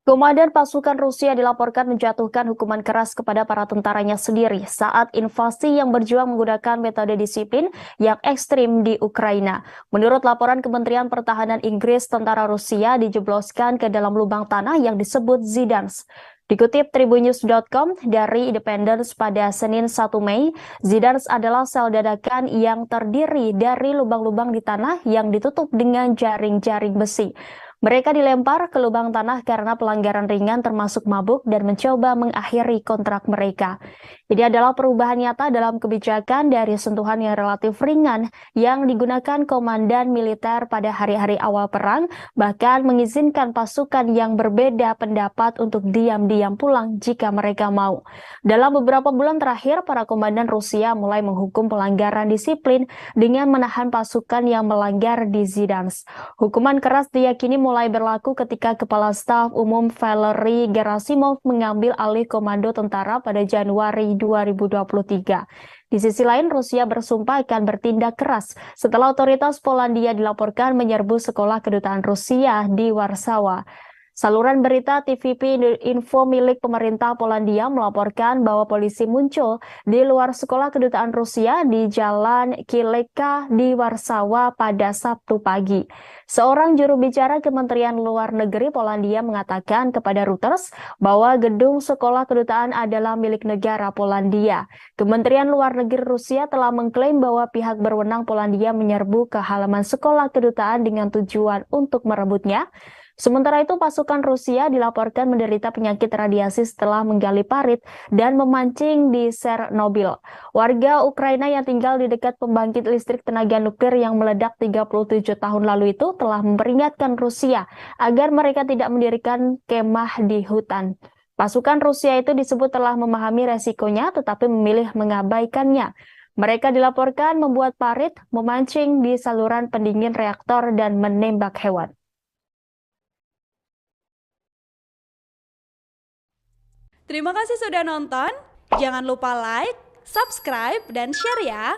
Komandan pasukan Rusia dilaporkan menjatuhkan hukuman keras kepada para tentaranya sendiri saat invasi yang berjuang menggunakan metode disiplin yang ekstrim di Ukraina. Menurut laporan Kementerian Pertahanan Inggris, tentara Rusia dijebloskan ke dalam lubang tanah yang disebut Zidans. Dikutip Tribunnews.com dari Independence pada Senin 1 Mei, Zidans adalah sel dadakan yang terdiri dari lubang-lubang di tanah yang ditutup dengan jaring-jaring besi. Mereka dilempar ke lubang tanah karena pelanggaran ringan termasuk mabuk dan mencoba mengakhiri kontrak mereka. Ini adalah perubahan nyata dalam kebijakan dari sentuhan yang relatif ringan yang digunakan komandan militer pada hari-hari awal perang, bahkan mengizinkan pasukan yang berbeda pendapat untuk diam-diam pulang jika mereka mau. Dalam beberapa bulan terakhir, para komandan Rusia mulai menghukum pelanggaran disiplin dengan menahan pasukan yang melanggar di Zidans. Hukuman keras diyakini mulai berlaku ketika Kepala Staf Umum Valery Gerasimov mengambil alih komando tentara pada Januari 2023. Di sisi lain, Rusia bersumpah akan bertindak keras setelah otoritas Polandia dilaporkan menyerbu sekolah kedutaan Rusia di Warsawa. Saluran berita TVP Info milik pemerintah Polandia melaporkan bahwa polisi muncul di luar sekolah kedutaan Rusia di Jalan Kileka di Warsawa pada Sabtu pagi. Seorang juru bicara Kementerian Luar Negeri Polandia mengatakan kepada Reuters bahwa gedung sekolah kedutaan adalah milik negara Polandia. Kementerian Luar Negeri Rusia telah mengklaim bahwa pihak berwenang Polandia menyerbu ke halaman sekolah kedutaan dengan tujuan untuk merebutnya. Sementara itu, pasukan Rusia dilaporkan menderita penyakit radiasi setelah menggali parit dan memancing di Chernobyl. Warga Ukraina yang tinggal di dekat pembangkit listrik tenaga nuklir yang meledak 37 tahun lalu itu telah memperingatkan Rusia agar mereka tidak mendirikan kemah di hutan. Pasukan Rusia itu disebut telah memahami resikonya tetapi memilih mengabaikannya. Mereka dilaporkan membuat parit, memancing di saluran pendingin reaktor, dan menembak hewan. Terima kasih sudah nonton. Jangan lupa like, subscribe, dan share ya.